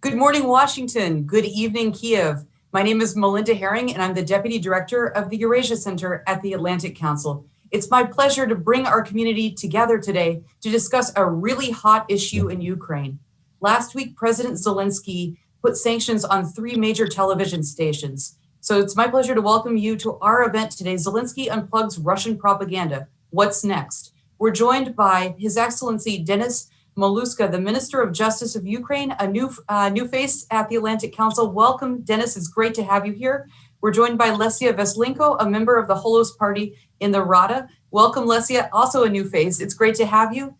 Good morning, Washington. Good evening, Kyiv. My name is Melinda Herring, and I'm the Deputy Director of the Eurasia Center at the Atlantic Council. It's my pleasure to bring our community together today to discuss a really hot issue in Ukraine. Last week, President Zelensky put sanctions on 3 major television stations. So it's my pleasure to welcome you to our event today, Zelensky Unplugs Russian Propaganda. What's next? We're joined by His Excellency Taras Kozak, the Minister of Justice of Ukraine, a new face at the Atlantic Council. Welcome, Dennis. It's great to have you here. We're joined by Lesia Veslenko, a member of the Holos Party in the Rada. Welcome, Lesia, also a new face. It's great to have you.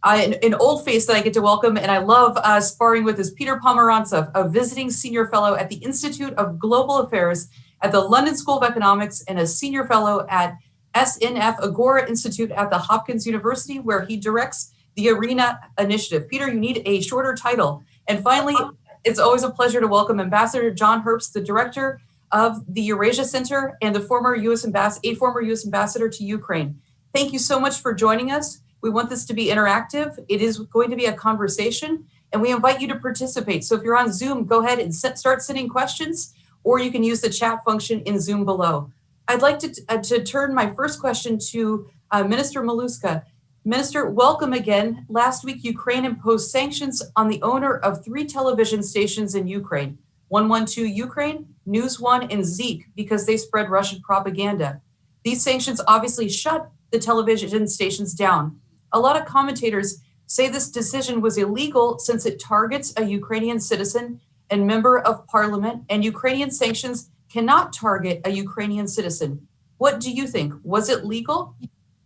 An old face that I get to welcome, and I love sparring with, is Peter Pomerantsev, a visiting senior fellow at the Institute of Global Affairs at the London School of Economics and a senior fellow at SNF Agora Institute at the Hopkins University, where he directs the ARENA initiative. Peter, you need a shorter title. And finally, it's always a pleasure to welcome Ambassador John Herbst, the director of the Eurasia Center and the former U.S. ambassador to Ukraine. Thank you so much for joining us. We want this to be interactive. It is going to be a conversation, and we invite you to participate. So if you're on Zoom, go ahead and start sending questions, or you can use the chat function in Zoom below. I'd like to turn my first question to Minister Maluska. Minister, welcome again. Last week, Ukraine imposed sanctions on the owner of 3 television stations in Ukraine, 112 Ukraine, News One, and Zik, because they spread Russian propaganda. These sanctions obviously shut the television stations down. A lot of commentators say this decision was illegal since it targets a Ukrainian citizen and member of parliament, and Ukrainian sanctions cannot target a Ukrainian citizen. What do you think? Was it legal?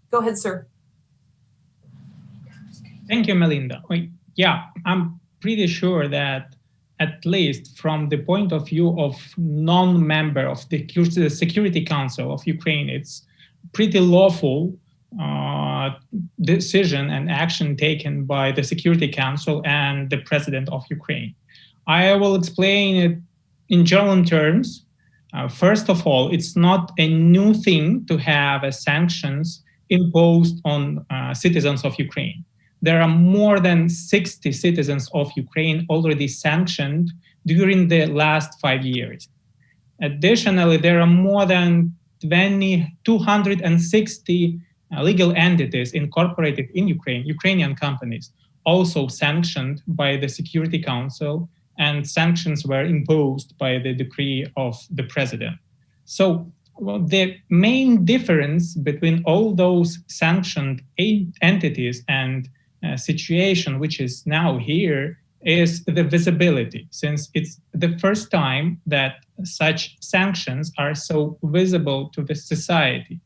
Go ahead, sir. Thank you, Melinda. Yeah, I'm pretty sure that at least from the point of view of non-member of the Security Council of Ukraine, it's pretty lawful decision and action taken by the Security Council and the President of Ukraine. I will explain it in general terms. First of all, it's not a new thing to have sanctions imposed on citizens of Ukraine. There are more than 60 citizens of Ukraine already sanctioned during the last 5 years. Additionally, there are more than 260 legal entities incorporated in Ukraine, Ukrainian companies, also sanctioned by the Security Council, and sanctions were imposed by the decree of the president. So the main difference between all those sanctioned entities and situation which is now here is the visibility, since it's the first time that such sanctions are so visible to the society.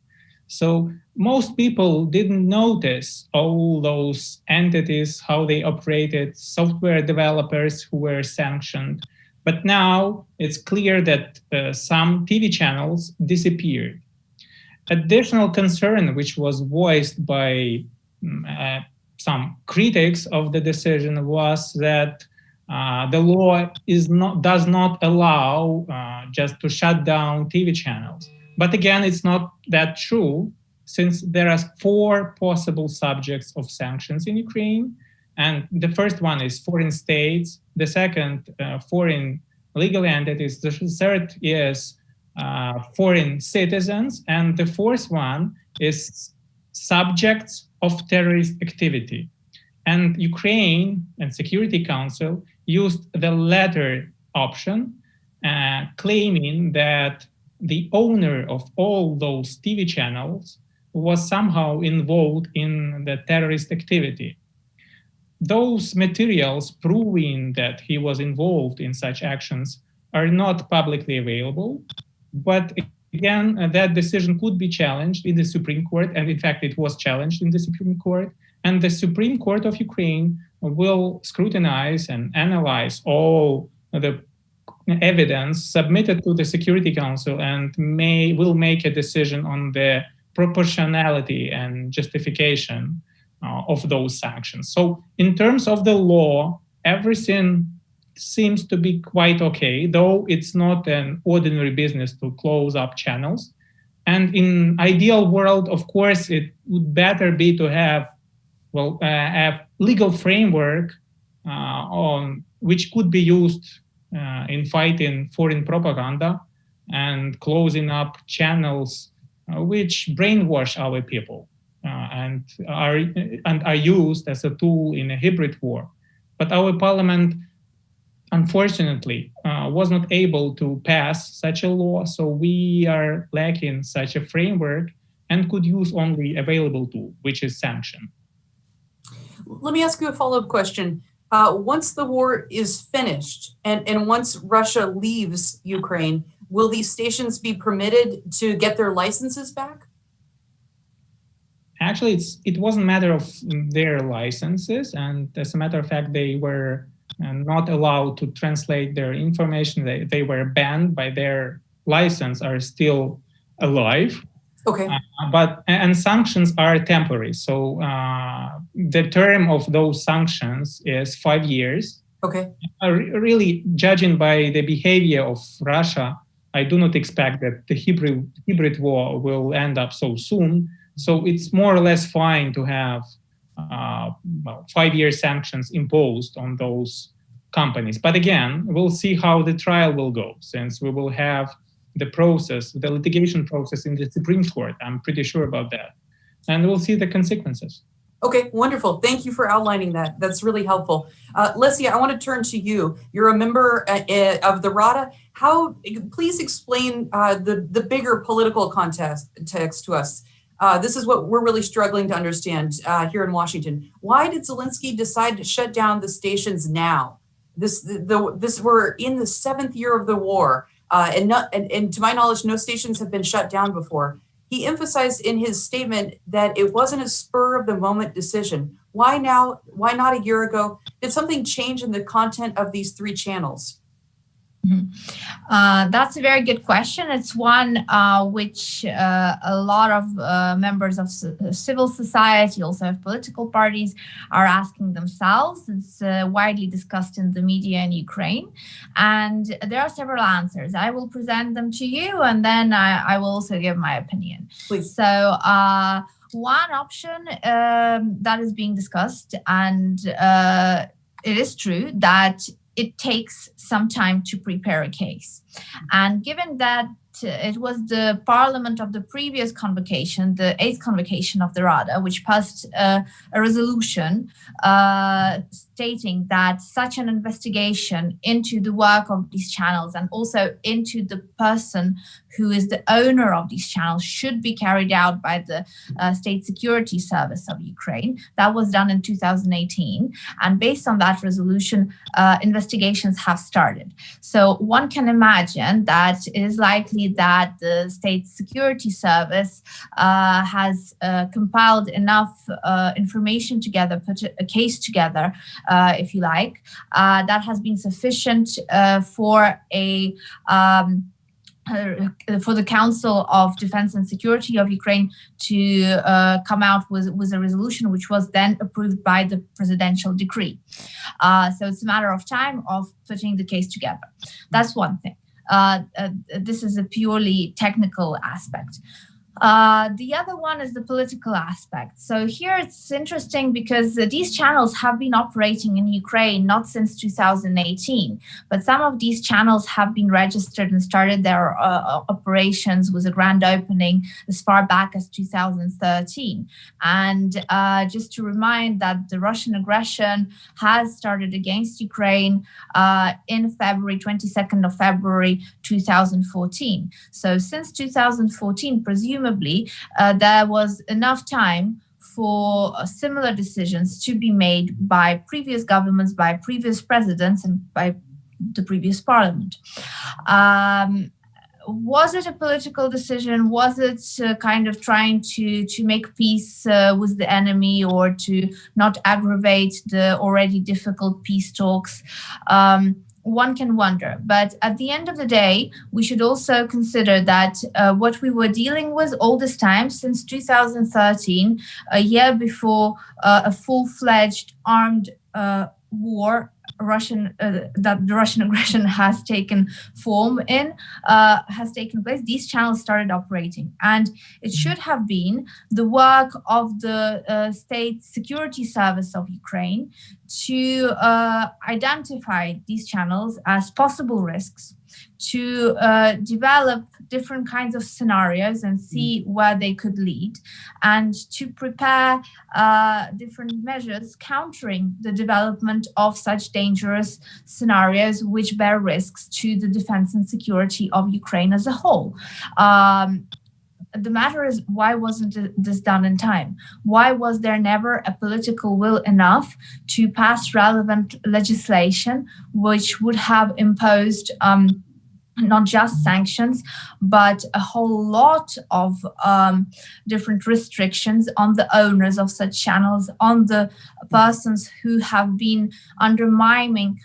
So most people didn't notice all those entities, how they operated, software developers who were sanctioned. But now it's clear that some TV channels disappeared. Additional concern, which was voiced by some critics of the decision, was that the law does not allow just to shut down TV channels. But again, it's not that true, since there are 4 possible subjects of sanctions in Ukraine. And the first one is foreign states, the second, foreign legal entities, the third is foreign citizens, and the fourth one is subjects of terrorist activity. And Ukraine and Security Council used the latter option, claiming that the owner of all those TV channels was somehow involved in the terrorist activity. Those materials proving that he was involved in such actions are not publicly available, but again, that decision could be challenged in the Supreme Court, and in fact, it was challenged in the Supreme Court. And the Supreme Court of Ukraine will scrutinize and analyze all the evidence submitted to the Security Council and will make a decision on the proportionality and justification of those sanctions. So in terms of the law, everything seems to be quite okay, though it's not an ordinary business to close up channels. And in ideal world, of course, it would better be to have a legal framework on which could be used in fighting foreign propaganda and closing up channels which brainwash our people and are used as a tool in a hybrid war. But our parliament, unfortunately, was not able to pass such a law, so we are lacking such a framework and could use only available tool, which is sanction. Let me ask you a follow-up question. Once the war is finished and once Russia leaves Ukraine, will these stations be permitted to get their licenses back? Actually, it wasn't a matter of their licenses, and as a matter of fact, they were not allowed to translate their information. They were banned, by their license are still alive. Okay. And sanctions are temporary. So the term of those sanctions is 5 years. Okay. Really, judging by the behavior of Russia, I do not expect that the hybrid war will end up so soon. So it's more or less fine to have 5-year sanctions imposed on those companies. But again, we'll see how the trial will go, since we will have the litigation process in the Supreme Court. I'm pretty sure about that. And we'll see the consequences. Okay, wonderful. Thank you for outlining that. That's really helpful. Lesia, I want to turn to you. You're a member of the Rada. Please explain the bigger political context to us. This is what we're really struggling to understand here in Washington. Why did Zelensky decide to shut down the stations now? We're in the 7th year of the war, and to my knowledge, no stations have been shut down before. He emphasized in his statement that it wasn't a spur of the moment decision. Why now? Why not a year ago? Did something change in the content of these 3 channels? That's a very good question. It's one which a lot of members of civil society, also of political parties, are asking themselves. It's widely discussed in the media in Ukraine. And there are several answers. I will present them to you, and then I will also give my opinion. Please. So one option that is being discussed, and it is true that it takes some time to prepare a case. And given that it was the parliament of the previous convocation, the 8th convocation of the Rada, which passed a resolution stating that such an investigation into the work of these channels and also into the person who is the owner of these channels should be carried out by the State Security Service of Ukraine. That was done in 2018. And based on that resolution, investigations have started. So one can imagine that it is likely that the State Security Service has compiled enough information together, put a case together, if you like, that has been sufficient for the Council of Defense and Security of Ukraine to come out with a resolution which was then approved by the presidential decree. So it's a matter of time of putting the case together. That's one thing. This is a purely technical aspect. The other one is the political aspect. So here it's interesting because these channels have been operating in Ukraine not since 2018, but some of these channels have been registered and started their operations with a grand opening as far back as 2013. And just to remind that the Russian aggression has started against Ukraine in February, 22nd of February 2014. So since 2014, presumably there was enough time for similar decisions to be made by previous governments, by previous presidents, and by the previous parliament. Was it a political decision? Was it kind of trying to make peace with the enemy or to not aggravate the already difficult peace talks? One can wonder. But at the end of the day, we should also consider that what we were dealing with all this time, since 2013, a year before a full-fledged armed war the Russian aggression has taken form has taken place, these channels started operating, and it should have been the work of the State Security Service of Ukraine to identify these channels as possible risks, to develop different kinds of scenarios and see where they could lead, and to prepare different measures countering the development of such dangerous scenarios which bear risks to the defense and security of Ukraine as a whole. The matter is, why wasn't this done in time? Why was there never a political will enough to pass relevant legislation which would have imposed not just sanctions, but a whole lot of different restrictions on the owners of such channels, on the persons who have been undermining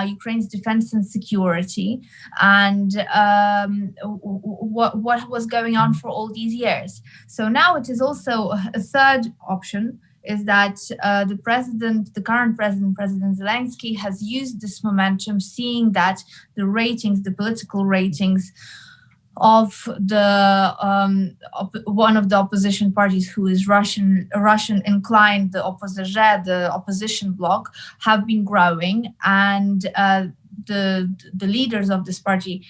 Ukraine's defense and security, and what was going on for all these years. So now it is also a third option, is that the current president, President Zelensky, has used this momentum, seeing that the political ratings of one of the opposition parties, who is Russian inclined, the opposition bloc, have been growing, and the leaders of this party,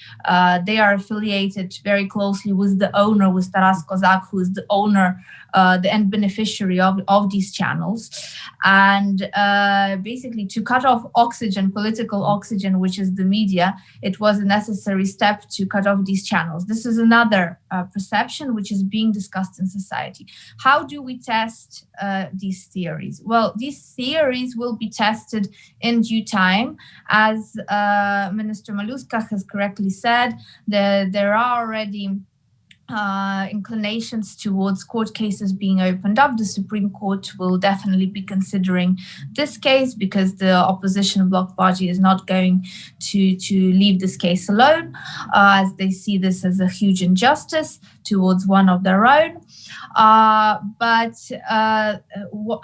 they are affiliated very closely with the owner, with Taras Kozak, who is the owner, the end beneficiary of these channels. And basically, to cut off political oxygen, which is the media, it was a necessary step to cut off these channels. This is another perception which is being discussed in society. How do we test these theories? Well, these theories will be tested in due time. As Minister Maluska has correctly said, there are already inclinations towards court cases being opened up. The Supreme Court will definitely be considering this case, because the opposition bloc party is not going to leave this case alone, as they see this as a huge injustice towards one of their own. But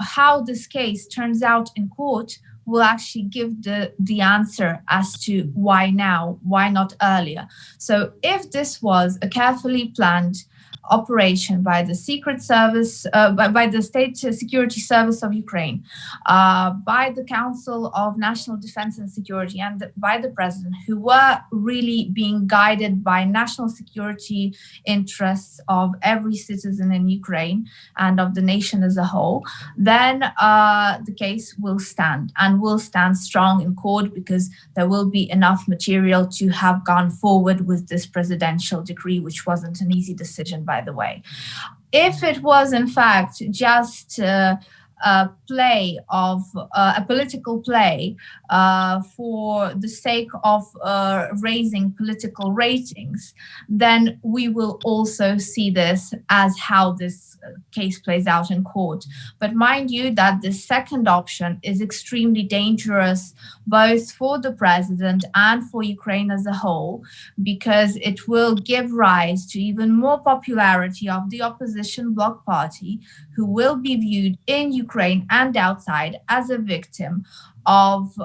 how this case turns out in court will actually give the answer as to why now, why not earlier. So if this was a carefully planned operation by the Secret Service, by the State Security Service of Ukraine, by the Council of National Defense and Security, and by the President, who were really being guided by national security interests of every citizen in Ukraine and of the nation as a whole, then the case will stand, and will stand strong in court, because there will be enough material to have gone forward with this presidential decree, which wasn't an easy decision, by the way. If it was in fact just a political play for the sake of raising political ratings, then we will also see this as how this case plays out in court. But mind you that the second option is extremely dangerous, both for the president and for Ukraine as a whole, because it will give rise to even more popularity of the opposition bloc party, who will be viewed in Ukraine and outside as a victim of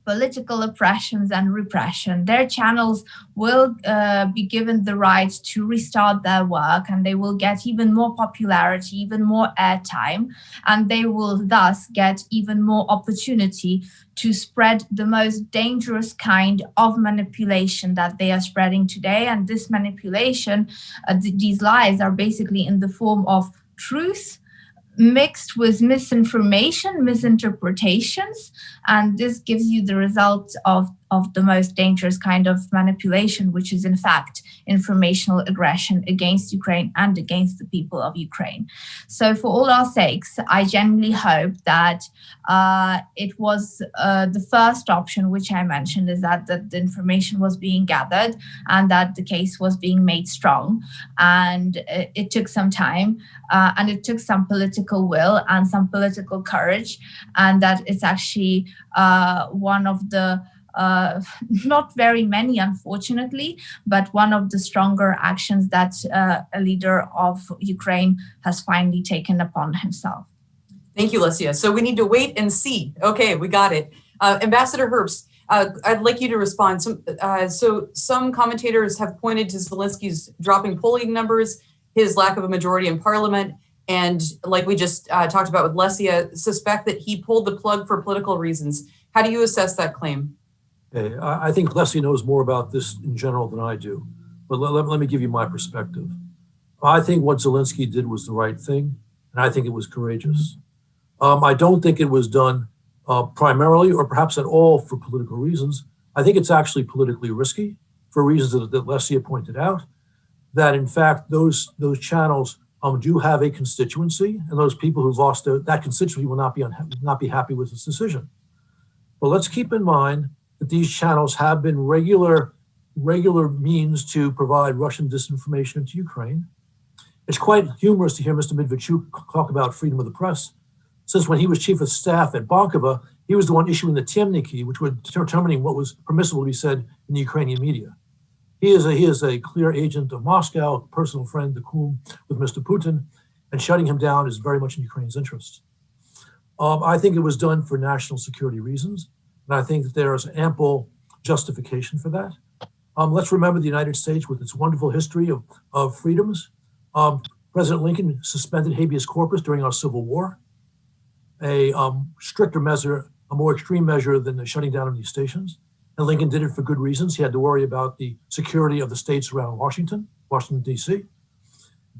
political oppressions and repression. Their channels will be given the right to restart their work, and they will get even more popularity, even more airtime, and they will thus get even more opportunity to spread the most dangerous kind of manipulation that they are spreading today. And this manipulation, these lies, are basically in the form of truth mixed with misinformation, misinterpretations, and this gives you the result of the most dangerous kind of manipulation, which is in fact informational aggression against Ukraine and against the people of Ukraine. So for all our sakes, I genuinely hope that it was the first option, which I mentioned, is that the information was being gathered and that the case was being made strong. And it took some time, and it took some political will and some political courage, and that it's actually one of the not very many, unfortunately, but one of the stronger actions that a leader of Ukraine has finally taken upon himself. Thank you, Lesia. So we need to wait and see. Okay, we got it. Ambassador Herbst, I'd like you to respond. So some commentators have pointed to Zelensky's dropping polling numbers, his lack of a majority in parliament, and like we just talked about with Lesia, suspect that he pulled the plug for political reasons. How do you assess that claim? Hey, I think Lesia knows more about this in general than I do, but let me give you my perspective. I think what Zelensky did was the right thing, and I think it was courageous. I don't think it was done primarily or perhaps at all for political reasons. I think it's actually politically risky for reasons that Lesia pointed out, that in fact those channels do have a constituency, and those people who've lost that constituency will not be happy with this decision. But let's keep in mind that these channels have been regular means to provide Russian disinformation into Ukraine. It's quite humorous to hear Mr. Medvedchuk talk about freedom of the press, since when he was chief of staff at Bankova, he was the one issuing the temniki, which were determining what was permissible to be said in the Ukrainian media. He is a clear agent of Moscow, a personal friend, the cool with Mr. Putin, and shutting him down is very much in Ukraine's interest. I think it was done for national security reasons, and I think that there is ample justification for that. Let's remember the United States with its wonderful history of freedoms. President Lincoln suspended habeas corpus during our Civil War, a stricter measure, a more extreme measure than the shutting down of these stations. And Lincoln did it for good reasons. He had to worry about the security of the states around Washington, D.C.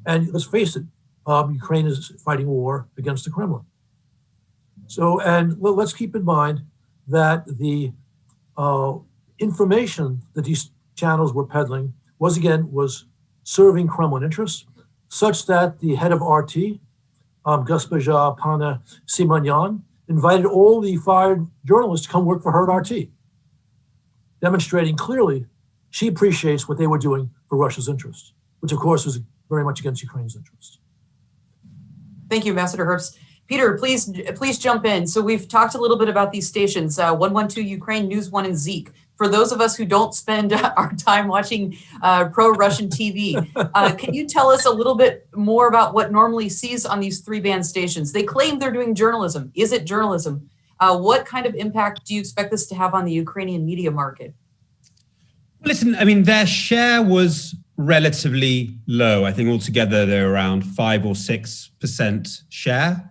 And let's face it, Ukraine is fighting a war against the Kremlin. So, and let's keep in mind that the information that these channels were peddling was serving Kremlin interests, such that the head of RT, Gospoja Pana Simonyan, invited all the fired journalists to come work for her at RT, demonstrating clearly she appreciates what they were doing for Russia's interest, which of course was very much against Ukraine's interest. Thank you, Ambassador Herbst. Peter, please jump in. So we've talked a little bit about these stations, 112 Ukraine, News One, and Zeek. For those of us who don't spend our time watching pro-Russian TV, can you tell us a little bit more about what normally sees on these three banned stations? They claim they're doing journalism. Is it journalism? What kind of impact do you expect this to have on the Ukrainian media market? Listen, I mean, their share was relatively low. I think altogether they're around 5 or 6% share.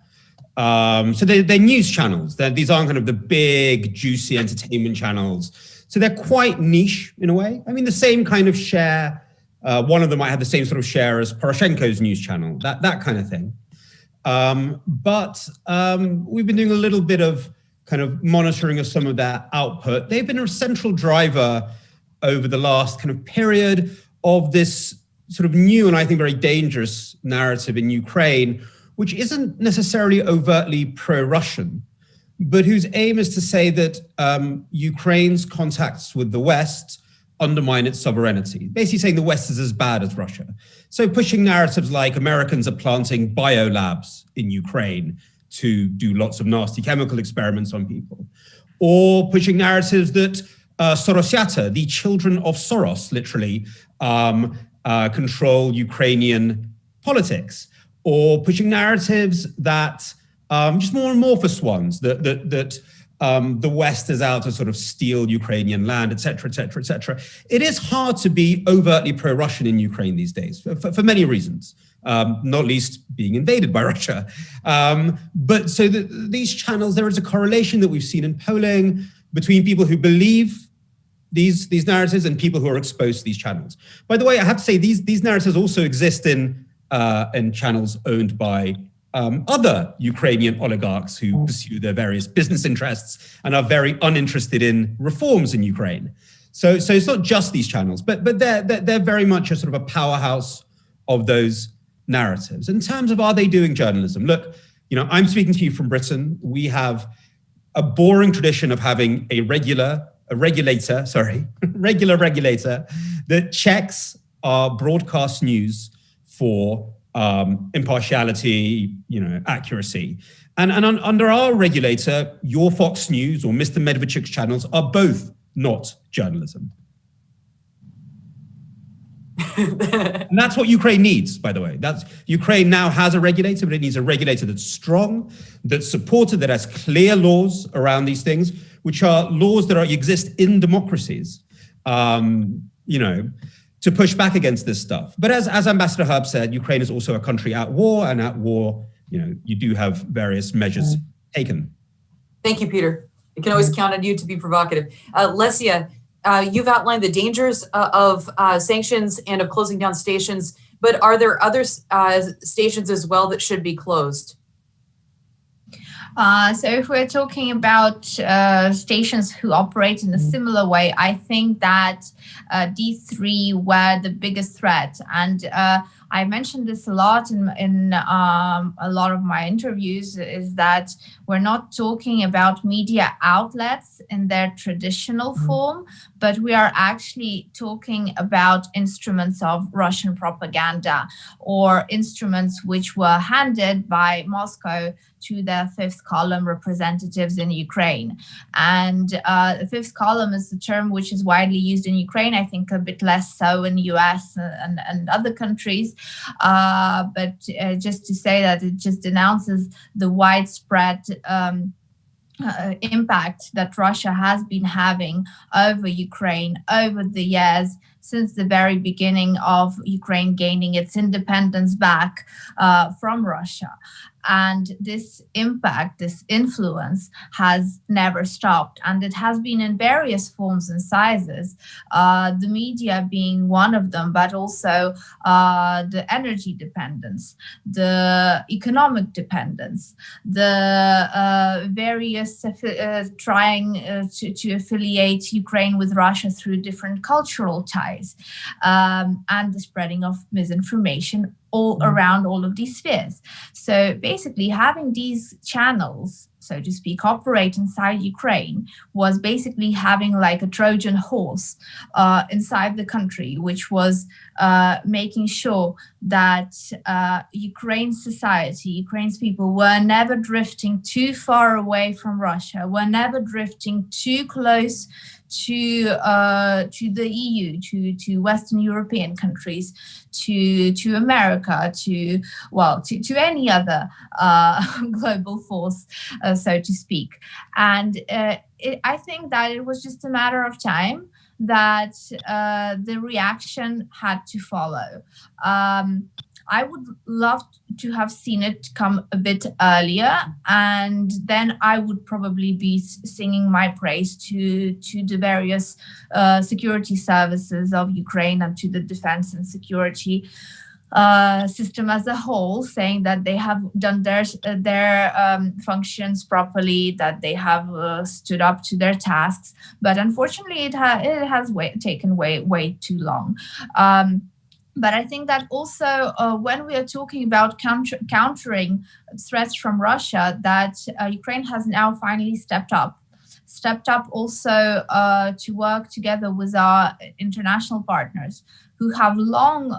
So they're news channels. These aren't kind of the big, juicy entertainment channels. So they're quite niche in a way. I mean, the same kind of share. One of them might have the same sort of share as Poroshenko's news channel, that kind of thing. But we've been doing a little bit of kind of monitoring of some of their output. They've been a central driver over the last kind of period of this sort of new and I think very dangerous narrative in Ukraine, which isn't necessarily overtly pro-Russian, but whose aim is to say that Ukraine's contacts with the West undermine its sovereignty, basically saying the West is as bad as Russia. So pushing narratives like Americans are planting biolabs in Ukraine to do lots of nasty chemical experiments on people, or pushing narratives that Sorosiata, the children of Soros, literally, control Ukrainian politics, or pushing narratives that just more amorphous ones, that the West is out to sort of steal Ukrainian land, et cetera, et cetera, et cetera. It is hard to be overtly pro-Russian in Ukraine these days for many reasons, not least being invaded by Russia. But so these channels, there is a correlation that we've seen in polling between people who believe these narratives and people who are exposed to these channels. By the way, I have to say these narratives also exist in channels owned by other Ukrainian oligarchs who pursue their various business interests and are very uninterested in reforms in Ukraine. So it's not just these channels, but they're very much a sort of a powerhouse of those narratives. In terms of are they doing journalism? Look, I'm speaking to you from Britain. We have a boring tradition of having a regular regulator that checks our broadcast news for impartiality, accuracy. And under our regulator, your Fox News or Mr. Medvedchuk's channels are both not journalism. And that's what Ukraine needs, by the way. Ukraine now has a regulator, but it needs a regulator that's strong, that's supported, that has clear laws around these things, which are laws that exist in democracies, to push back against this stuff. But as Ambassador Herb said, Ukraine is also a country at war, and at war, you do have various measures taken. Thank you, Peter. I can always count on you to be provocative. Lesia, you've outlined the dangers of sanctions and of closing down stations, but are there other stations as well that should be closed? So if we're talking about stations who operate in a similar way, I think that these three were the biggest threat. And I mentioned this a lot in a lot of my interviews, is that we're not talking about media outlets in their traditional form, but we are actually talking about instruments of Russian propaganda, or instruments which were handed by Moscow to their fifth column representatives in Ukraine. And the fifth column is a term which is widely used in Ukraine, I think a bit less so in the US and other countries. But just to say that it just denounces the widespread impact that Russia has been having over Ukraine over the years, since the very beginning of Ukraine gaining its independence back from Russia. And this impact, this influence has never stopped. And it has been in various forms and sizes, the media being one of them, but also the energy dependence, the economic dependence, the various trying to affiliate Ukraine with Russia through different cultural ties, and the spreading of misinformation all around all of these spheres. So basically having these channels, so to speak, operate inside Ukraine was basically having like a Trojan horse inside the country, which was making sure that Ukraine's society, Ukraine's people were never drifting too far away from Russia, were never drifting too close to the EU, to Western European countries, to America, to any other global force, so to speak. And I think that it was just a matter of time that the reaction had to follow. I would love to have seen it come a bit earlier, and then I would probably be singing my praise to the various security services of Ukraine and to the defense and security system as a whole, saying that they have done their functions properly, that they have stood up to their tasks. But unfortunately, it has taken way too long. But I think that also when we are talking about countering threats from Russia, that Ukraine has now finally stepped up also to work together with our international partners who have long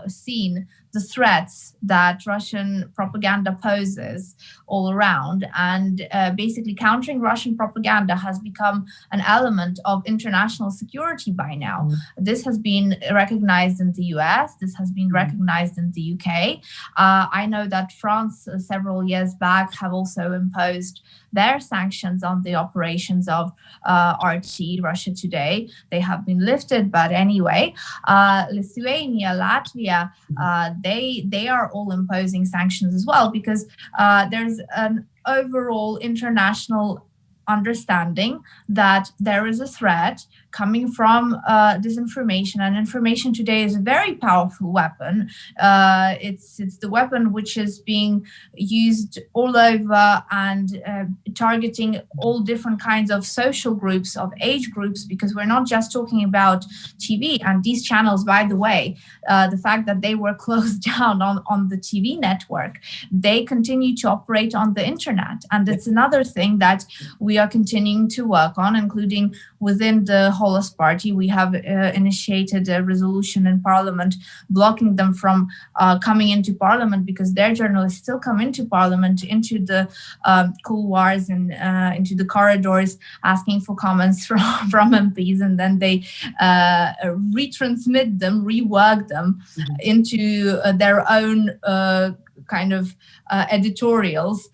seen the threats that Russian propaganda poses all around. And basically countering Russian propaganda has become an element of international security by now. This has been recognized in the US, this has been recognized in the UK. I know that France several years back have also imposed their sanctions on the operations of RT, Russia Today. They have been lifted, but anyway, Lithuania, Latvia, they are all imposing sanctions as well, because there's an overall international understanding that there is a threat coming from disinformation, and information today is a very powerful weapon. It's the weapon which is being used all over and targeting all different kinds of social groups, of age groups, because we're not just talking about TV. And these channels, by the way, the fact that they were closed down on the TV network, they continue to operate on the internet. And it's another thing that we are continuing to work on, including within the Holos Party. We have initiated a resolution in Parliament blocking them from coming into Parliament, because their journalists still come into Parliament, into the couloirs and into the corridors, asking for comments from MPs, and then they retransmit them, rework them into their own kind of editorials,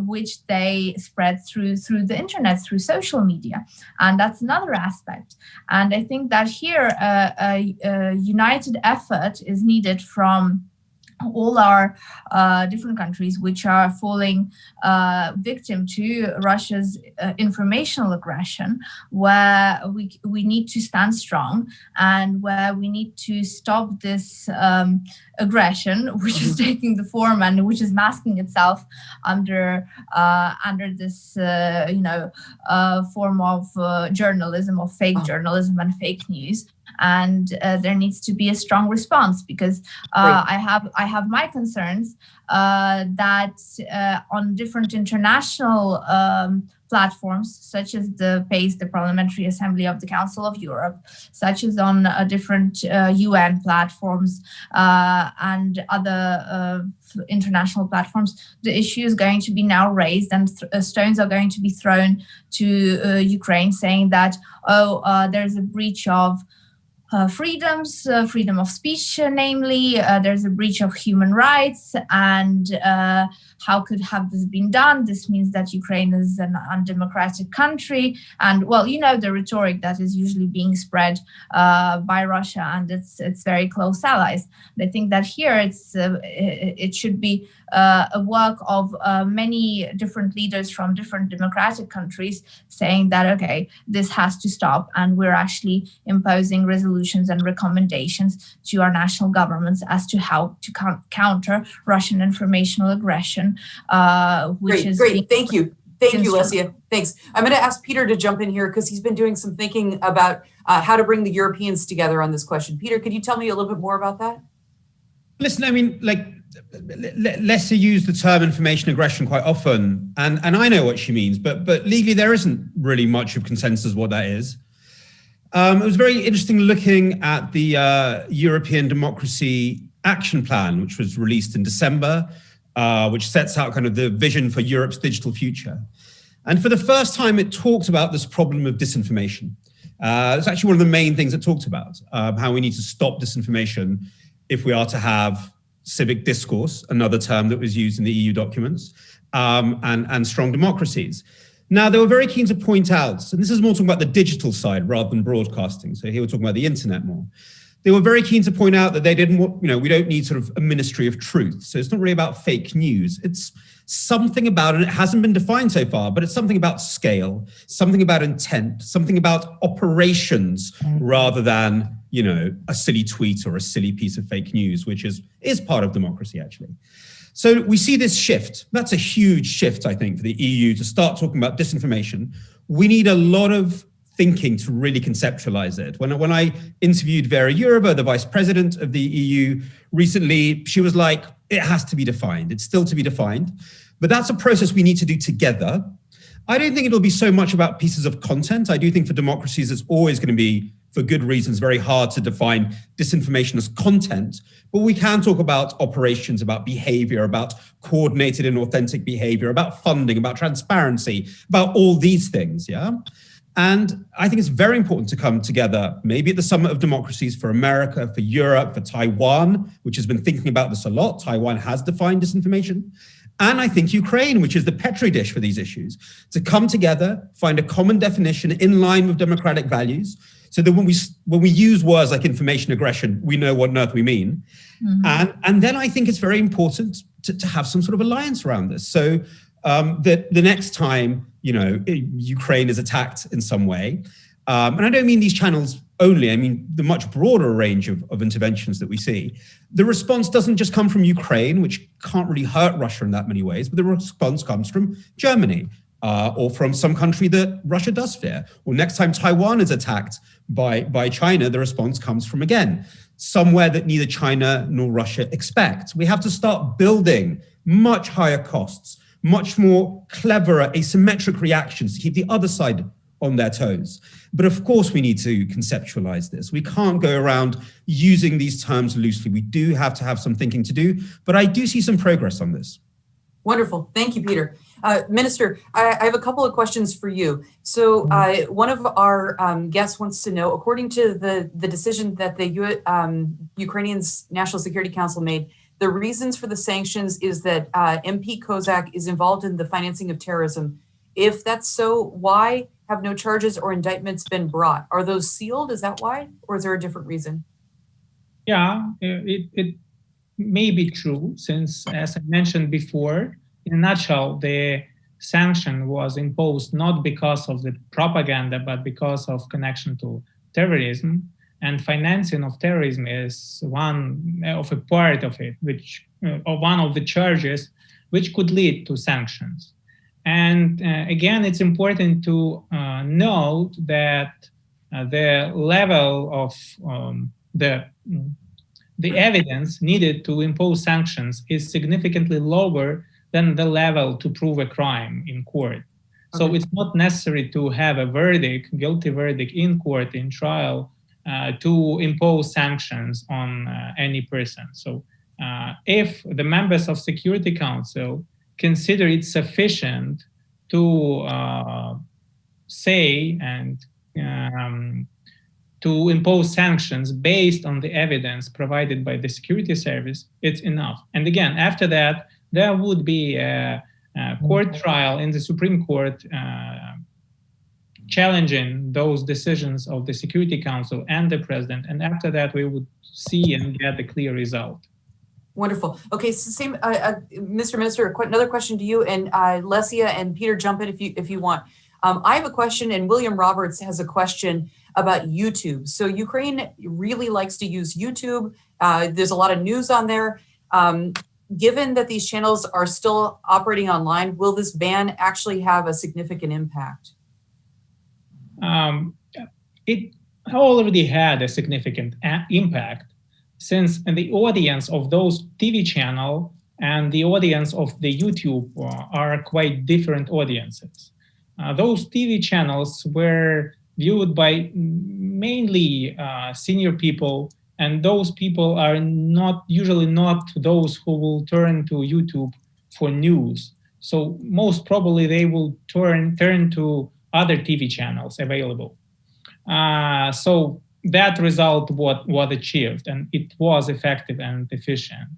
which they spread through the internet, through social media. And that's another aspect. And I think that here a united effort is needed from all our different countries which are falling victim to Russia's informational aggression, where we need to stand strong and where we need to stop this aggression, which is taking the form and which is masking itself under this form of journalism, of fake journalism and fake news. And there needs to be a strong response, because I have my concerns that on different international platforms, such as the PACE, the Parliamentary Assembly of the Council of Europe, such as on different UN platforms and other international platforms, the issue is going to be now raised, and stones are going to be thrown to Ukraine, saying that, there's a breach of freedoms, freedom of speech, namely, there's a breach of human rights, and how could have this been done? This means that Ukraine is an undemocratic country, and well, the rhetoric that is usually being spread by Russia and its very close allies. I think that here it should be a work of many different leaders from different democratic countries saying that, okay, this has to stop, and we're actually imposing resolutions and recommendations to our national governments as to how to counter Russian informational aggression. Great. Thank you, Lesia. Thanks. I'm going to ask Peter to jump in here because he's been doing some thinking about how to bring the Europeans together on this question. Peter, could you tell me a little bit more about that? Listen, I mean, Lesia used the term information aggression quite often, and I know what she means, but legally there isn't really much of consensus what that is. It was very interesting looking at the European Democracy Action Plan, which was released in December, which sets out kind of the vision for Europe's digital future. And for the first time, it talked about this problem of disinformation. It's actually one of the main things it talked about, how we need to stop disinformation if we are to have civic discourse, another term that was used in the EU documents, and strong democracies. Now, they were very keen to point out, and this is more talking about the digital side rather than broadcasting. So here we're talking about the internet more. They were very keen to point out that they didn't want, we don't need sort of a ministry of truth. So it's not really about fake news. It's something about, and it hasn't been defined so far, but it's something about scale, something about intent, something about operations rather than, a silly tweet or a silly piece of fake news, which is part of democracy, actually. So we see this shift. That's a huge shift, I think, for the EU to start talking about disinformation. We need a lot of thinking to really conceptualize it. When I interviewed Vera Jourova, the vice president of the EU recently, she was like, it has to be defined. It's still to be defined. But that's a process we need to do together. I don't think it'll be so much about pieces of content. I do think for democracies, it's always going to be, for good reasons, very hard to define disinformation as content. But we can talk about operations, about behavior, about coordinated and authentic behavior, about funding, about transparency, about all these things, yeah? And I think it's very important to come together, maybe at the Summit of Democracies for America, for Europe, for Taiwan, which has been thinking about this a lot. Taiwan has defined disinformation. And I think Ukraine, which is the petri dish for these issues, to come together, find a common definition in line with democratic values, so that when we use words like information aggression, we know what on earth we mean. Mm-hmm. And then I think it's very important to have some sort of alliance around this. So that the next time, Ukraine is attacked in some way, and I don't mean these channels only, I mean the much broader range of interventions that we see, the response doesn't just come from Ukraine, which can't really hurt Russia in that many ways, but the response comes from Germany, or from some country that Russia does fear. Or next time Taiwan is attacked by China, the response comes from, again, somewhere that neither China nor Russia expect. We have to start building much higher costs, much more cleverer asymmetric reactions to keep the other side on their toes. But of course, we need to conceptualize this. We can't go around using these terms loosely. We do have to have some thinking to do, but I do see some progress on this. Wonderful. Thank you, Peter. Minister, I have a couple of questions for you. So one of our guests wants to know, according to the decision that the Ukrainian National Security Council made, The reasons for the sanctions is that MP Kozak is involved in the financing of terrorism. If that's so, why have no charges or indictments been brought? Are those sealed? Is that why? Or is there a different reason? Yeah, it may be true, since, as I mentioned before, in a nutshell, the sanction was imposed not because of the propaganda, but because of connection to terrorism. And financing of terrorism is one of a part of it, which one of the charges which could lead to sanctions. And again, it's important to note that the level of the evidence needed to impose sanctions is significantly lower than the level to prove a crime in court. So it's not necessary to have a verdict, guilty verdict in court, in trial, to impose sanctions on any person. So if the members of Security Council consider it sufficient to say and to impose sanctions based on the evidence provided by the security service, it's enough. And again, after that, there would be a court trial in the Supreme Court challenging those decisions of the Security Council and the president. And after that, we would see and get a clear result. Wonderful. Okay, so same, Mr. Minister, another question to you, and Lesia and Peter, jump in if you want. I have a question, and William Roberts has a question about YouTube. So Ukraine really likes to use YouTube. There's a lot of news on there. Given that these channels are still operating online, will this ban actually have a significant impact? It already had a significant impact, since the audience of those TV channels and the audience of the YouTube are quite different audiences. Those TV channels were viewed by mainly senior people, and those people are usually not those who will turn to YouTube for news. So most probably they will turn to other TV channels available. So that result was achieved, and it was effective and efficient.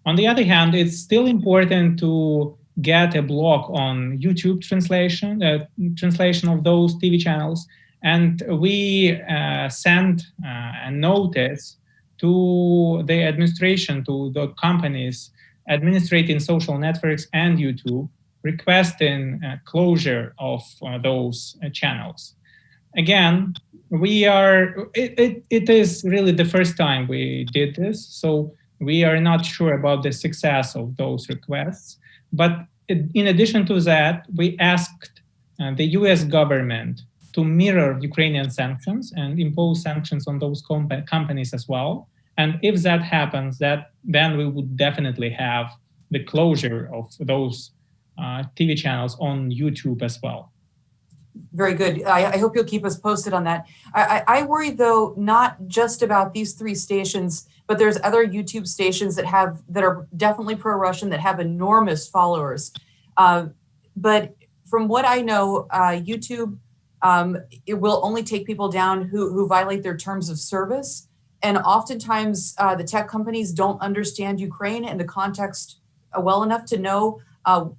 On the other hand, it's still important to get a block on YouTube translation of those TV channels. And we sent a notice to the administration, to the companies administrating social networks and YouTube, requesting closure of those channels. Again, it is really the first time we did this, so we are not sure about the success of those requests. But in addition to that, we asked the US government to mirror Ukrainian sanctions and impose sanctions on those companies as well. And if that happens, then we would definitely have the closure of those TV channels on YouTube as well. Very good. I hope you'll keep us posted on that. I worry, though, not just about these 3 stations, but there's other YouTube stations that are definitely pro-Russian, that have enormous followers. But from what I know, YouTube, it will only take people down who violate their terms of service. And oftentimes, the tech companies don't understand Ukraine and the context well enough to know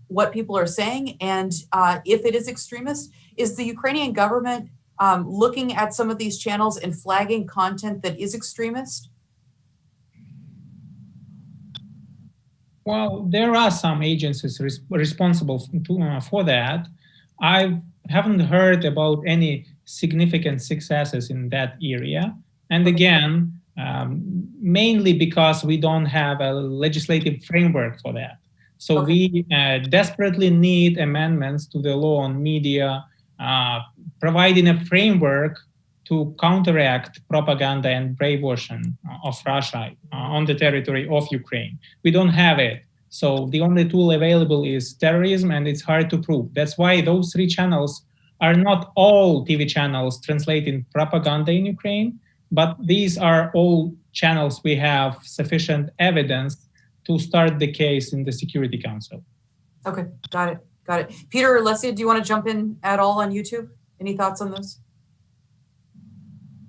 what people are saying. And if it is extremist, is the Ukrainian government looking at some of these channels and flagging content that is extremist? Well, there are some agencies responsible for that. I haven't heard about any significant successes in that area. And again, mainly because we don't have a legislative framework for that. So we desperately need amendments to the law on media, providing a framework to counteract propaganda and brainwashing of Russia on the territory of Ukraine. We don't have it. So the only tool available is terrorism, and it's hard to prove. That's why those 3 channels are not all TV channels translating propaganda in Ukraine, but these are all channels we have sufficient evidence to start the case in the Security Council. Okay, got it. Peter or Lesia, do you want to jump in at all on YouTube? Any thoughts on those?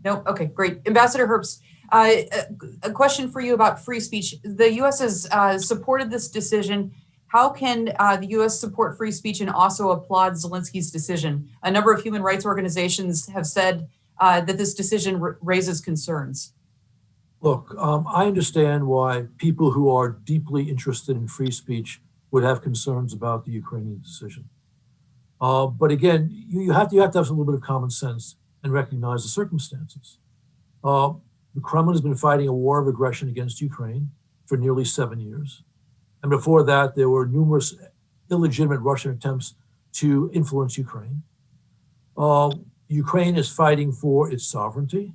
No? Okay, great. Ambassador Herbst, A question for you about free speech. The U.S. has supported this decision. How can the U.S. support free speech and also applaud Zelensky's decision? A number of human rights organizations have said that this decision raises concerns. Look, I understand why people who are deeply interested in free speech would have concerns about the Ukrainian decision. But again, you have to have a little bit of common sense and recognize the circumstances. The Kremlin has been fighting a war of aggression against Ukraine for nearly 7 years. And before that, there were numerous illegitimate Russian attempts to influence Ukraine. Ukraine is fighting for its sovereignty.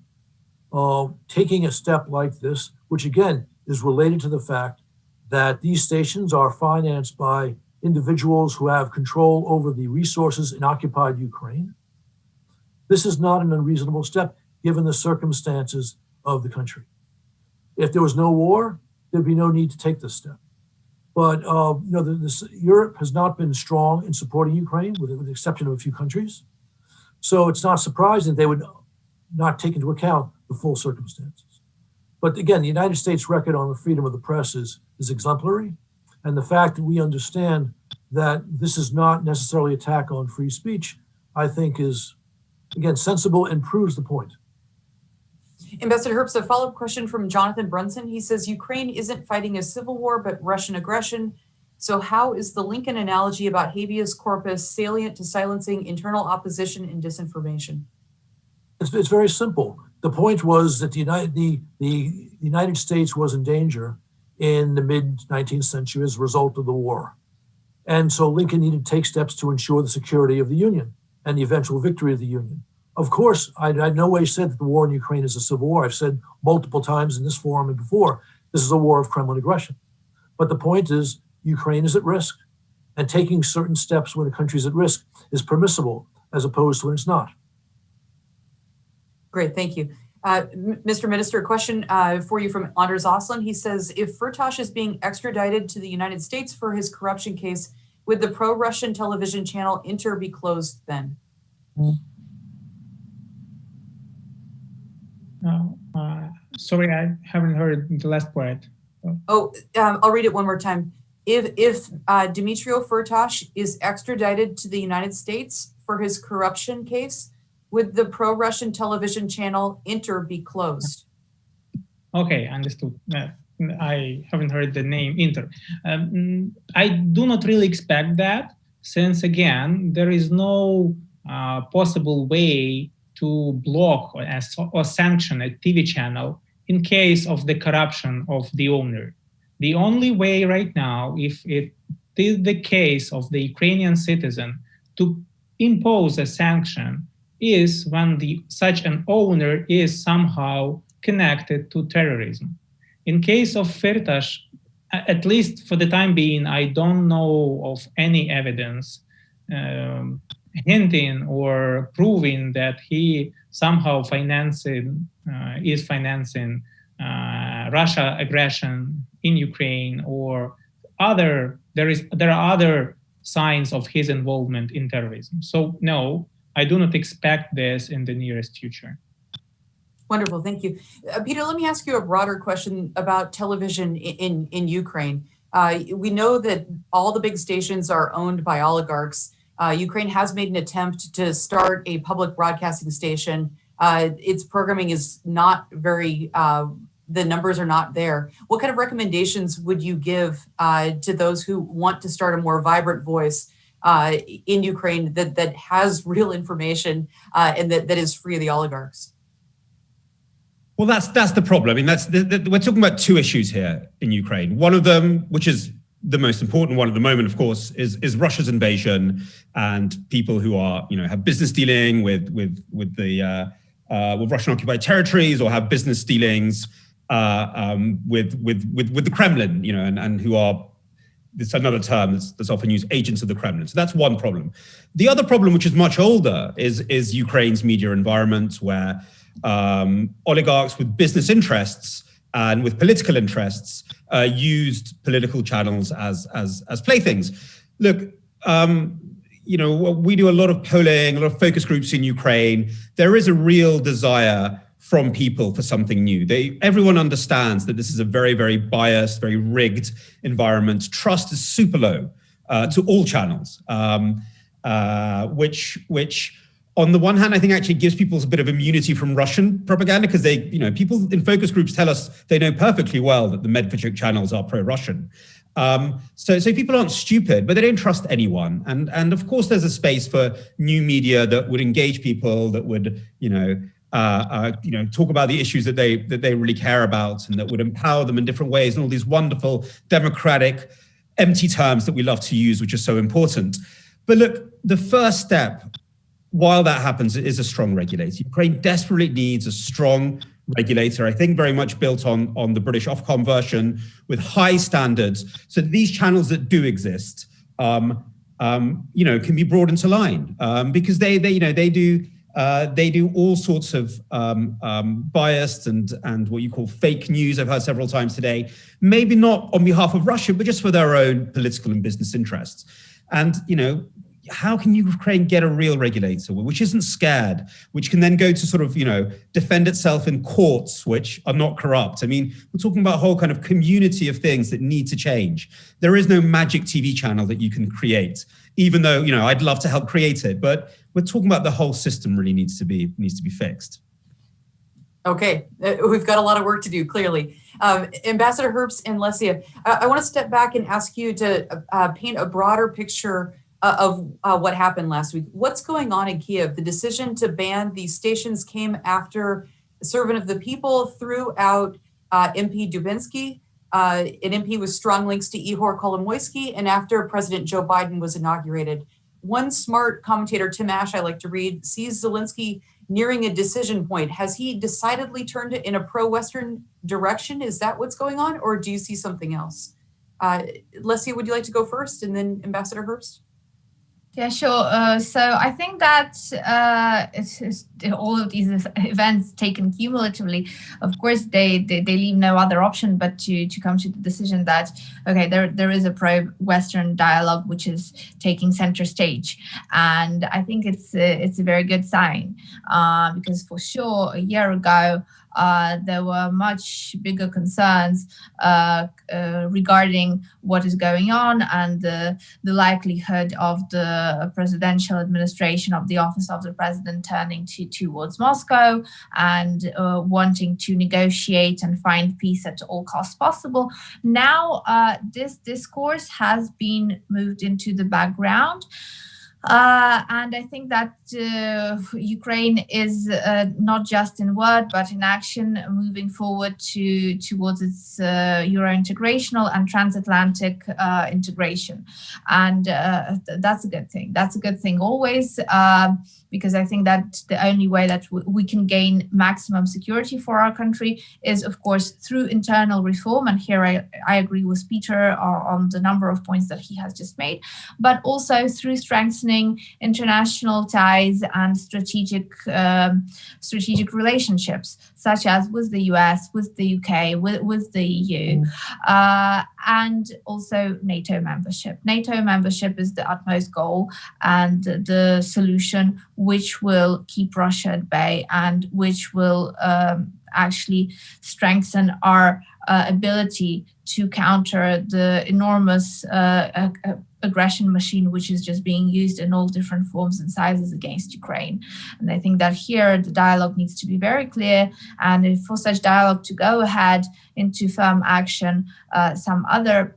Taking a step like this, which again is related to the fact that these stations are financed by individuals who have control over the resources in occupied Ukraine. This is not an unreasonable step given the circumstances of the country. If there was no war, there'd be no need to take this step. But Europe has not been strong in supporting Ukraine, with the exception of a few countries. So it's not surprising they would not take into account the full circumstances. But again, the United States record on the freedom of the press is exemplary. And the fact that we understand that this is not necessarily an attack on free speech, I think is, again, sensible and proves the point. Ambassador Herbst, a follow-up question from Jonathan Brunson. He says, Ukraine isn't fighting a civil war, but Russian aggression. So how is the Lincoln analogy about habeas corpus salient to silencing internal opposition and disinformation? It's very simple. The point was that the United States was in danger in the mid-19th century as a result of the war. And so Lincoln needed to take steps to ensure the security of the Union and the eventual victory of the Union. Of course, I no way said that the war in Ukraine is a civil war. I've said multiple times in this forum and before, this is a war of Kremlin aggression. But the point is, Ukraine is at risk, and taking certain steps when a country is at risk is permissible, as opposed to when it's not. Great, thank you. Mr. Minister, a question for you from Anders Oslund. He says, if Firtash is being extradited to the United States for his corruption case, would the pro-Russian television channel Inter be closed then? Sorry, I haven't heard the last part. I'll read it one more time. If Dmytro Firtash is extradited to the United States for his corruption case, would the pro-Russian television channel Inter be closed? Okay, understood. I haven't heard the name Inter. I do not really expect that, since again, there is no possible way to block or sanction a TV channel in case of the corruption of the owner. The only way right now, if it is the case of the Ukrainian citizen to impose a sanction, is when such an owner is somehow connected to terrorism. In case of Firtash, at least for the time being, I don't know of any evidence hinting or proving that he somehow is financing Russia aggression in Ukraine or there are other signs of his involvement in terrorism. So no, I do not expect this in the nearest future. Wonderful, thank you. Peter, let me ask you a broader question about television in Ukraine. We know that all the big stations are owned by oligarchs. Ukraine has made an attempt to start a public broadcasting station. Its programming is not very, the numbers are not there. What kind of recommendations would you give to those who want to start a more vibrant voice in Ukraine that has real information and that is free of the oligarchs? Well, that's the problem. I mean, we're talking about two issues here in Ukraine. One of them, which is the most important one at the moment, of course, is Russia's invasion and people who are, have business dealing with Russian occupied territories or have business dealings with the Kremlin, and who are, it's another term that's often used, agents of the Kremlin. So that's one problem. The other problem, which is much older, is Ukraine's media environment, where oligarchs with business interests and with political interests used political channels as playthings. Look, we do a lot of polling, a lot of focus groups in Ukraine. There is a real desire from people for something new. Everyone understands that this is a very, very biased, very rigged environment. Trust is super low to all channels, which on the one hand, I think actually gives people a bit of immunity from Russian propaganda, because people in focus groups tell us they know perfectly well that the Medvedchuk channels are pro-Russian. So people aren't stupid, but they don't trust anyone. And of course, there's a space for new media that would engage people, that would, talk about the issues that they really care about, and that would empower them in different ways, and all these wonderful democratic, empty terms that we love to use, which are so important. But look, the first step, while that happens, is a strong regulator. Ukraine desperately needs a strong regulator, I think very much built on the British Ofcom version, with high standards, so that these channels that do exist, can be brought into line, because they do all sorts of biased and what you call fake news. I've heard several times today, maybe not on behalf of Russia, but just for their own political and business interests. And how can Ukraine get a real regulator which isn't scared, which can then go to sort of, defend itself in courts which are not corrupt? I mean, we're talking about a whole kind of community of things that need to change. There is no magic TV channel that you can create, even though, I'd love to help create it, but we're talking about the whole system really needs to be fixed. Okay, we've got a lot of work to do, clearly. Ambassador Herbst and Lesia, I want to step back and ask you to paint a broader picture of what happened last week. What's going on in Kyiv? The decision to ban these stations came after a servant of the people threw out MP Dubinsky, an MP with strong links to Ihor Kolomoisky, and after President Joe Biden was inaugurated. One smart commentator, Tim Ash, I like to read, sees Zelensky nearing a decision point. Has he decidedly turned it in a pro-Western direction? Is that what's going on, or do you see something else? Lesia, would you like to go first, and then Ambassador Herbst? Yeah, sure. So I think that it's all of these events taken cumulatively, of course, they leave no other option but to come to the decision that, okay, there is a pro-Western dialogue which is taking center stage. And I think it's a very good sign, because for sure, a year ago, there were much bigger concerns regarding what is going on and the likelihood of the presidential administration of the office of the president turning towards Moscow and wanting to negotiate and find peace at all costs possible. Now, this discourse has been moved into the background. And I think that Ukraine is not just in word, but in action, moving forward towards its Euro-integrational and transatlantic integration. And that's a good thing. That's a good thing always, because I think that the only way that we can gain maximum security for our country is, of course, through internal reform. And here I agree with Peter on the number of points that he has just made, but also through strengthening international ties and strategic relationships, such as with the US, with the UK, with the EU, and also NATO membership. NATO membership is the utmost goal and the solution which will keep Russia at bay and which will actually strengthen our ability to counter the enormous aggression machine which is just being used in all different forms and sizes against Ukraine. And I think that here the dialogue needs to be very clear, and if for such dialogue to go ahead into firm action, some other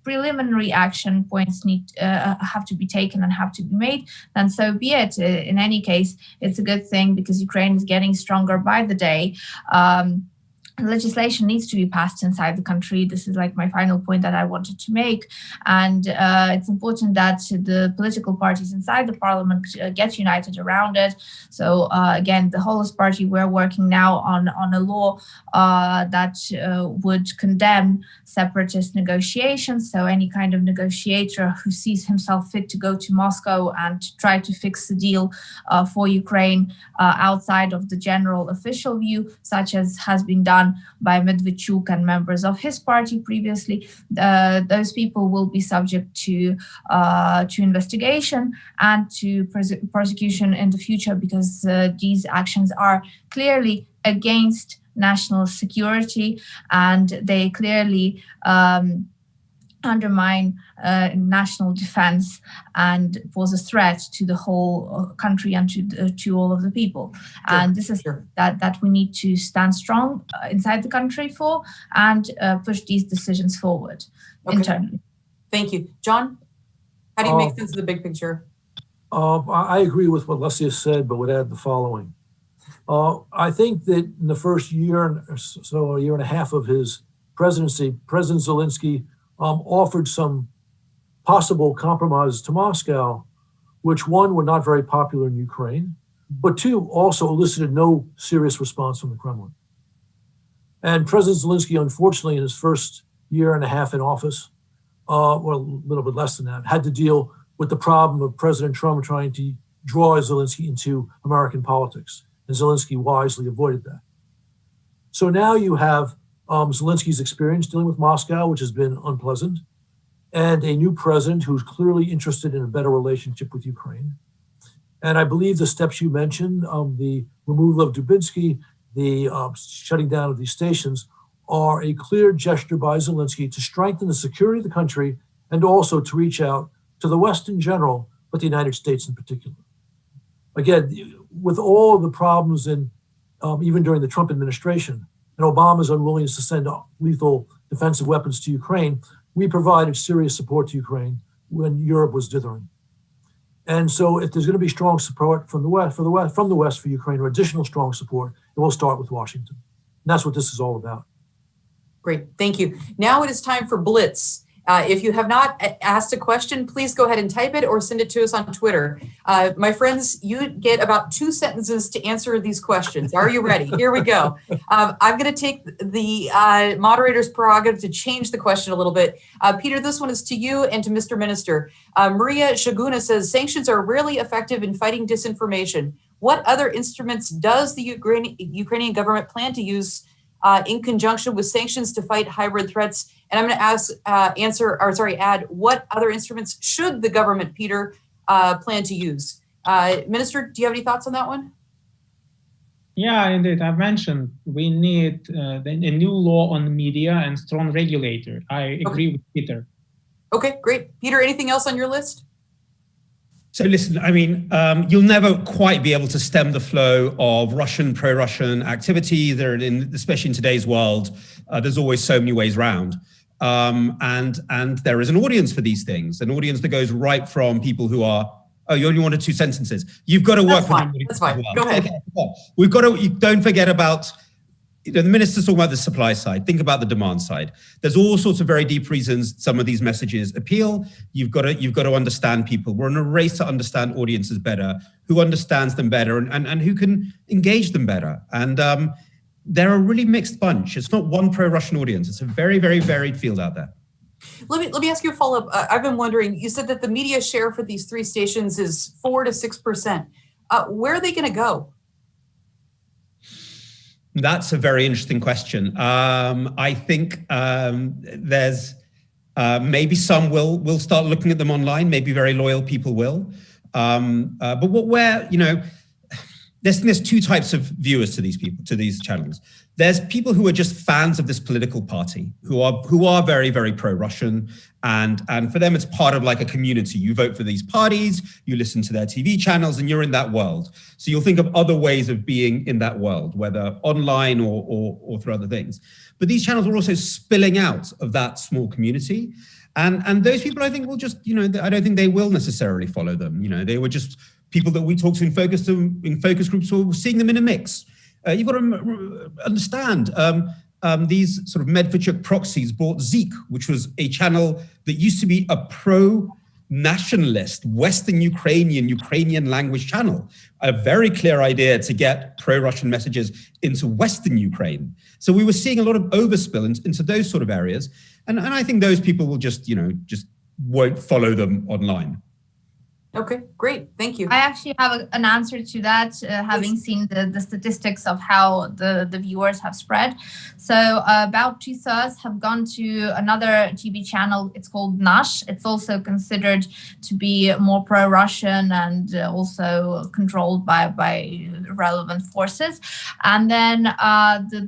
preliminary action points have to be taken and have to be made, then so be it. In any case, it's a good thing because Ukraine is getting stronger by the day. Legislation needs to be passed inside the country. This is like my final point that I wanted to make. And it's important that the political parties inside the parliament get united around it. So again, the Holos Party, we're working now on a law that would condemn separatist negotiations. So any kind of negotiator who sees himself fit to go to Moscow and try to fix the deal for Ukraine outside of the general official view, such as has been done run by Medvedchuk and members of his party previously. Those people will be subject to investigation and to prosecution in the future, because these actions are clearly against national security, and they clearly undermine national defense and pose a threat to the whole country and to all of the people. Sure, and this is that we need to stand strong inside the country for, and push these decisions forward internally. Thank you. John, how do you make sense of the big picture? I agree with what Leslie has said, but would add the following. I think that in the first year or so, a year and a half of his presidency, President Zelensky offered some possible compromises to Moscow, which one, were not very popular in Ukraine, but two, also elicited no serious response from the Kremlin. And President Zelensky, unfortunately, in his first year and a half in office, or a little bit less than that, had to deal with the problem of President Trump trying to draw Zelensky into American politics. And Zelensky wisely avoided that. So now you have Zelensky's experience dealing with Moscow, which has been unpleasant, and a new president who's clearly interested in a better relationship with Ukraine. And I believe the steps you mentioned, the removal of Dubinsky, the shutting down of these stations, are a clear gesture by Zelensky to strengthen the security of the country and also to reach out to the West in general, but the United States in particular. Again, with all of the problems in even during the Trump administration, and Obama's unwillingness to send lethal defensive weapons to Ukraine, we provided serious support to Ukraine when Europe was dithering. And so if there's going to be strong support from the West for Ukraine, or additional strong support, it will start with Washington. And that's what this is all about. Great, thank you. Now it is time for Blitz. If you have not asked a question, please go ahead and type it or send it to us on Twitter. My friends, you get about 2 sentences to answer these questions. Are you ready? Here we go. I'm going to take the moderator's prerogative to change the question a little bit. Peter, this one is to you and to Mr. Minister. Maria Shaguna says, sanctions are rarely effective in fighting disinformation. What other instruments does the Ukrainian government plan to use in conjunction with sanctions to fight hybrid threats? And I'm going to add, what other instruments should the government, Peter, plan to use? Minister, do you have any thoughts on that one? Yeah, indeed. I've mentioned we need a new law on the media and strong regulator. I agree with Peter. Okay, great. Peter, anything else on your list? So listen, I mean, you'll never quite be able to stem the flow of pro-Russian activity. Especially in today's world, there's always so many ways around. And there is an audience for these things, an audience that goes right from people who are, oh, you only wanted 2 sentences. You've got to work with them. That's fine. Go ahead. Okay. We've got to, don't forget about, the minister's talking about the supply side. Think about the demand side. There's all sorts of very deep reasons some of these messages appeal. You've got to understand people. We're in a race to understand audiences better, who understands them better and who can engage them better. And they're a really mixed bunch. It's not one pro-Russian audience. It's a very, very varied field out there. Let me ask you a follow-up. I've been wondering, you said that the media share for these 3 stations is 4 to 6%. Where are they going to go? That's a very interesting question. I think there's maybe some will start looking at them online. Maybe very loyal people will. But there's 2 types of viewers to these people, to these channels. There's people who are just fans of this political party, who are very, very pro-Russian, and for them it's part of like a community. You vote for these parties, you listen to their TV channels, and you're in that world. So you'll think of other ways of being in that world, whether online or through other things. But these channels are also spilling out of that small community. And those people, I think, will just, I don't think they will necessarily follow them. They were just people that we talked to in focus groups, who were seeing them in a mix. You've got to understand, these sort of Medvedchuk proxies bought Zik, which was a channel that used to be a pro-nationalist, Western Ukrainian language channel. A very clear idea to get pro-Russian messages into Western Ukraine. So we were seeing a lot of overspill into those sort of areas. And I think those people will just won't follow them online. Okay, great. Thank you. I actually have an answer to that, having seen the statistics of how the viewers have spread. So about 2/3 have gone to another TV channel. It's called Nash. It's also considered to be more pro-Russian and also controlled by relevant forces. And then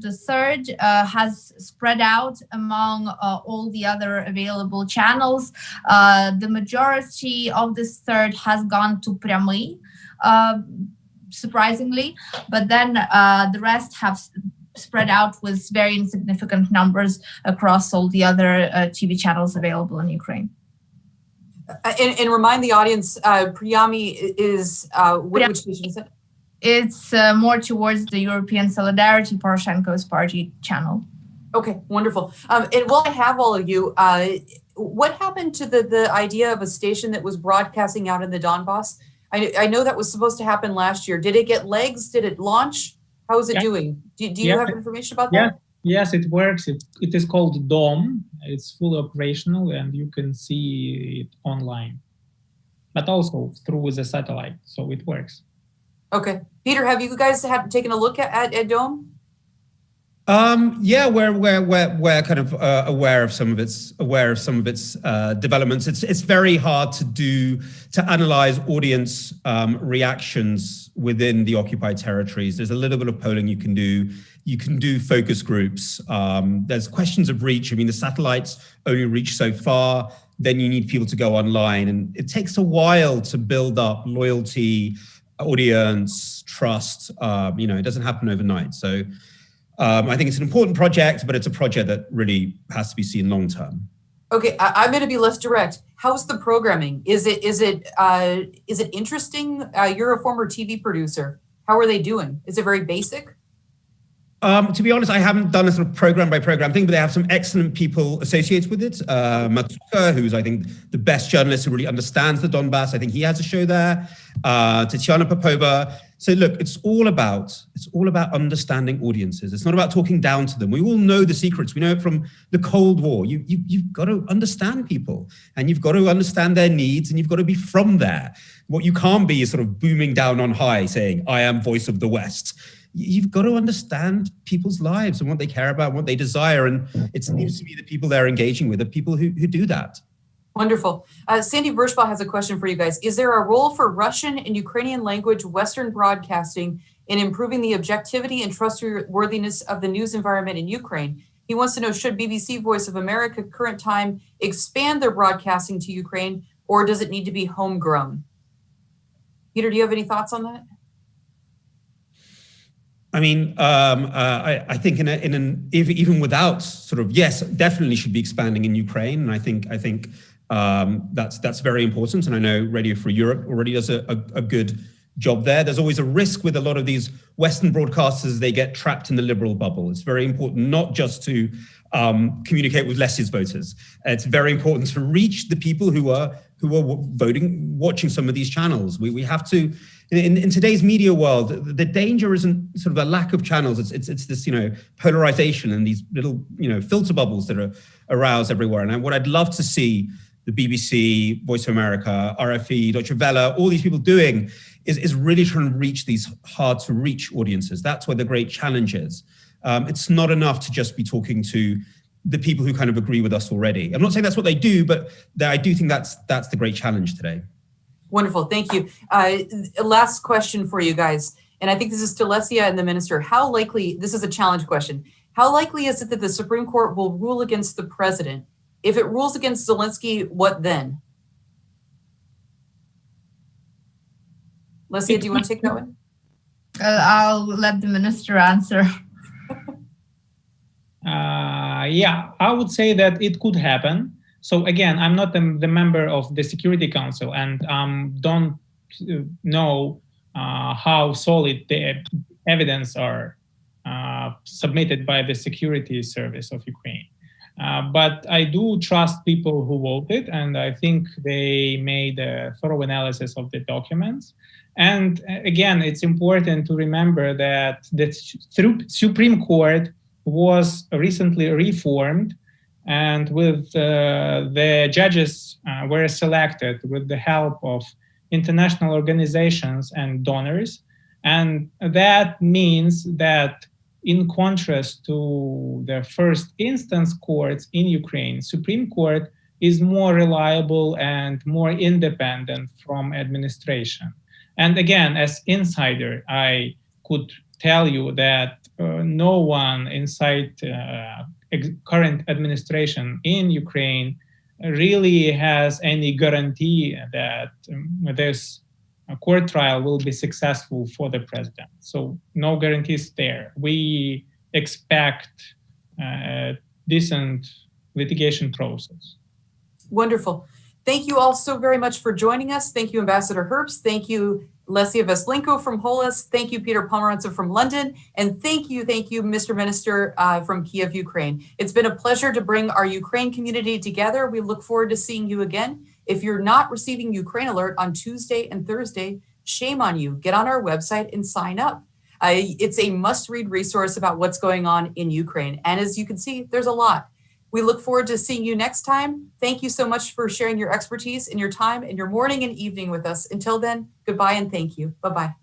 the third has spread out among all the other available channels. The majority of this third has gone to Прямий, surprisingly, but then the rest have spread out with very insignificant numbers across all the other TV channels available in Ukraine. And remind the audience, Прямий is, which station is it? It's more towards the European Solidarity, Poroshenko's party channel. Okay, wonderful. And while I have all of you, what happened to the idea of a station that was broadcasting out in the Donbas? I know that was supposed to happen last year. Did it get legs? Did it launch? How is it doing? Do you have information about that? Yes, it works. It is called DOM. It's fully operational and you can see it online, but also through the satellite. So it works. Okay. Peter, have you guys taken a look at DOM? Yeah, we're kind of aware of some of its developments. It's very hard to analyze audience reactions within the occupied territories. There's a little bit of polling you can do. You can do focus groups. There's questions of reach. I mean, the satellites only reach so far. Then you need people to go online, and it takes a while to build up loyalty, audience, trust. It doesn't happen overnight. So. I think it's an important project, but it's a project that really has to be seen long term. Okay, I'm going to be less direct. How's the programming? Is it interesting? You're a former TV producer. How are they doing? Is it very basic? To be honest, I haven't done a sort of program by program thing, but they have some excellent people associated with it. Matsuka, who's I think the best journalist who really understands the Donbas. I think he has a show there. Tatiana Popova. So look, it's all about understanding audiences. It's not about talking down to them. We all know the secrets. We know it from the Cold War. You've got to understand people, and you've got to understand their needs, and you've got to be from there. What you can't be is sort of booming down on high, saying, "I am voice of the West." You've got to understand people's lives and what they care about, what they desire, and it seems to me the people they're engaging with are people who do that. Wonderful. Sandy Vershba has a question for you guys. Is there a role for Russian and Ukrainian language Western broadcasting in improving the objectivity and trustworthiness of the news environment in Ukraine? He wants to know, should BBC Voice of America Current Time expand their broadcasting to Ukraine, or does it need to be homegrown? Peter, do you have any thoughts on that? I mean, I think even without sort of, yes, definitely should be expanding in Ukraine, and I think that's very important. And I know Radio Free Europe already does a good job there. There's always a risk with a lot of these Western broadcasters; they get trapped in the liberal bubble. It's very important not just to communicate with Leslie's voters. It's very important to reach the people who are voting, watching some of these channels. We have to. In today's media world, the danger isn't sort of a lack of channels. It's this polarization and these little filter bubbles that are aroused everywhere. And what I'd love to see the BBC, Voice of America, RFE, Deutsche Welle, all these people doing is really trying to reach these hard to reach audiences. That's where the great challenge is. It's not enough to just be talking to the people who kind of agree with us already. I'm not saying that's what they do, but I do think that's the great challenge today. Wonderful, thank you. Last question for you guys, and I think this is to Lesia and the minister. How likely, this is a challenge question, how likely is it that the Supreme Court will rule against the president? If it rules against Zelensky, what then? Lesia, do you want to take that one? I'll let the minister answer. Yeah, I would say that it could happen. So again, I'm not the member of the Security Council and don't know how solid the evidence are submitted by the Security Service of Ukraine. But I do trust people who voted, and I think they made a thorough analysis of the documents. And again, it's important to remember that the Supreme Court was recently reformed, and with the judges were selected with the help of international organizations and donors. And that means that in contrast to the first instance courts in Ukraine, Supreme Court is more reliable and more independent from administration. And again, as insider, I could tell you that no one inside current administration in Ukraine really has any guarantee that this court trial will be successful for the president. So no guarantees there. We expect a decent litigation process. Wonderful. Thank you all so very much for joining us. Thank you, Ambassador Herbst. Thank you, Lesia Veslenko from Holos. Thank you, Peter Pomerantsev from London. And thank you, Mr. Minister from Kyiv, Ukraine. It's been a pleasure to bring our Ukraine community together. We look forward to seeing you again. If you're not receiving Ukraine Alert on Tuesday and Thursday, shame on you. Get on our website and sign up. It's a must-read resource about what's going on in Ukraine. And as you can see, there's a lot. We look forward to seeing you next time. Thank you so much for sharing your expertise and your time and your morning and evening with us. Until then, goodbye and thank you. Bye-bye.